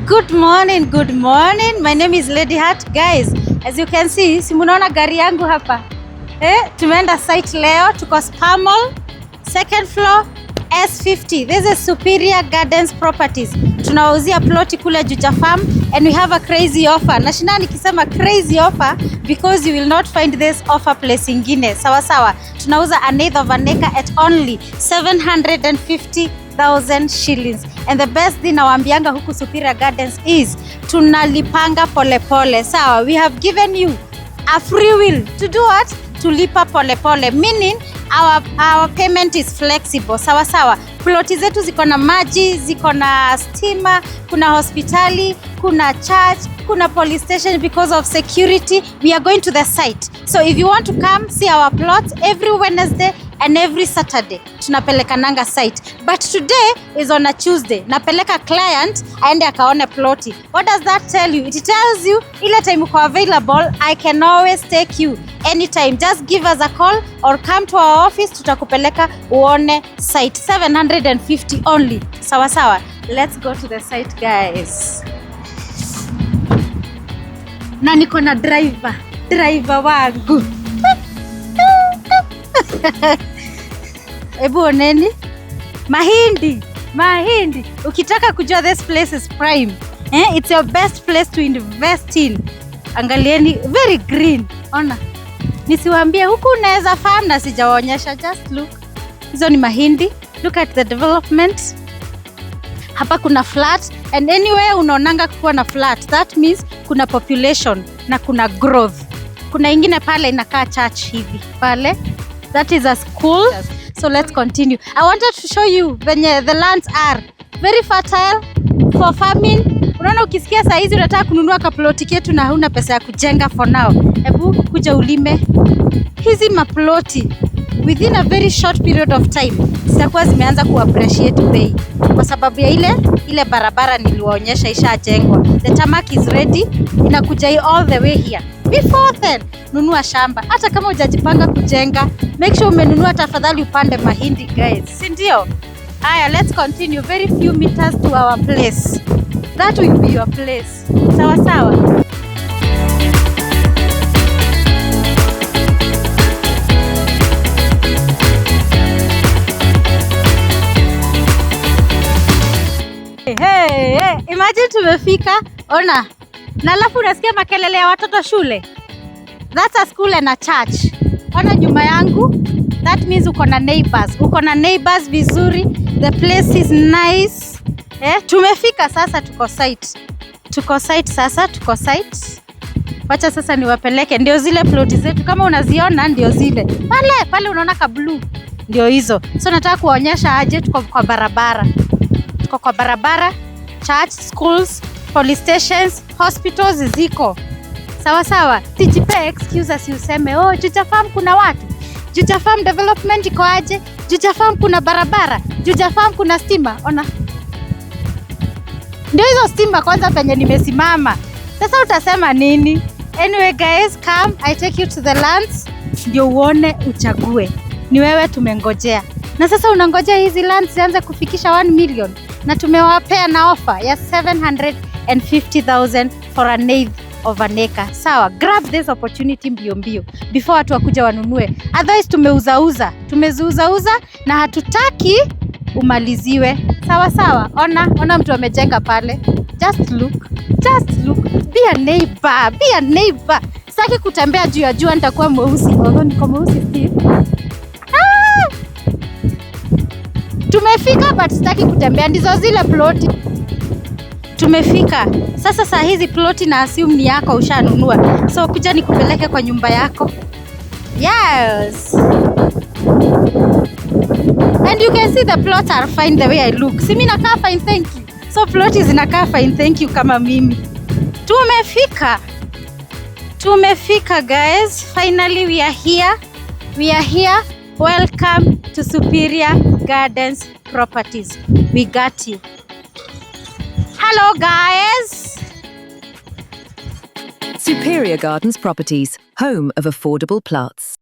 Good morning. My name is Lady Heart. Guys, as you can see, si munaona gari yangu hapa. Tumeenda site leo, tuko Spar Mall, second floor, S50. This is Superior Gardens Properties. Tunawauzia ploti kule Juja Farm and we have a crazy offer. Nashinda nikisema crazy offer because you will not find this offer place ingine. Sawa sawa. Tunauza an eighth of an acre at only 750,000 shillings. And the best thing nawaambianga huku Superior Gardens is tunalipanga pole pole. Sawa, we have given you a free will to do what? To lipa pole pole, meaning our payment is flexible. Sawa sawa. Ploti zetu ziko na maji, ziko na stima, kuna hospitali, kuna church, kuna police station. Because of security, we are going to the site. So if you want to come see our plots every Wednesday and every Saturday, tunapelekananga site. But today is on a Tuesday. Napeleka client aende akaone ploti. What does that tell you? It tells you ile time uko available, I can always take you anytime. Just give us a call or come to our office, tutakupeleka uone site. 750 only. Sawa sawa. Let's go to the site, guys. Na niko na driver wangu. Ebu oneni mahindi. Ukitaka kujua this place is prime, it's your best place to invest in. Angalieni, very green. Ona, nisiwaambie huku unaweza farm na sijawaonyesha. Just look, hizo ni mahindi. Look at the development. Hapa kuna flat, and anywhere unaonanga kuwa na flat, that means kuna population na kuna growth. Kuna ingine pale inakaa church hivi pale, that is a school. So let's continue. I wanted to show you venye the lands are very fertile for farming. Unaona, ukisikia saa hizi unataka kununua kaploti ketu na huna pesa ya kujenga for now, hebu kuja ulime hizi maploti. Within a very short period of time zitakuwa zimeanza kuappreciate bei kwa sababu ya ile barabara niliwaonyesha ishajengwa. The tarmac is ready, inakuja all the way here. Before then, nunua shamba. Hata kama hujajipanga kujenga, make sure umenunua, tafadhali upande mahindi, guys. Si ndio? Aya, let's continue. Very few meters to our place. That will be your place. Sawa sawa. Hey, imagine tumefika. Ona. Na alafu unasikia makelele ya watoto shule. That's a school and a church. Ona nyuma yangu. That means uko na neighbors. Uko na neighbors vizuri. The place is nice. Tumefika sasa, tuko site. Wacha sasa niwapeleke. Ndio zile ploti zetu. Kama unaziona ndio zile. Pale unaona ka blue. Ndio hizo. So nataka kuonyesha aje tuko kwa barabara. Church, schools, police stations, hospitals ziko. Sawa sawa. Sijipe excuses useme, Juja Farm kuna watu. Juja Farm development iko aje? Juja Farm kuna barabara. Juja Farm kuna stima. Ona. Ndio hizo stima kwanza penye nimesimama. Sasa utasema nini? Anyway guys, come, I take you to the lands. Ndio uone uchague. Ni wewe tumengojea. Na sasa unangojea hizi lands zianze kufikisha 1 million. Na tumewapea na offer ya 750,000 for an eighth of an acre. Sawa, grab this opportunity mbio before watu wakuja wanunue. Otherwise tumeziuza na hatutaki umaliziwe. Sawa sawa. Ona mtu amejenga pale. Just look. Be a neighbor. Sitaki kutembea juu ya jua nitakuwa mweusi. Niko mweusi Steve. Tumefika but sitaki kutembea, ndizo zile ploti. Tumefika. Sasa saa hizi ploti na assume ni yako, ushanunua. So kuja nikupeleke kwa nyumba yako. Yes. And you can see the plots are fine the way I look. Si mimi nakaa fine, thank you. So ploti zinakaa fine, thank you kama mimi. Tumefika guys. Finally we are here. Welcome to Superior Gardens Properties. We got you. Hello guys. Superior Gardens Properties, home of affordable plots.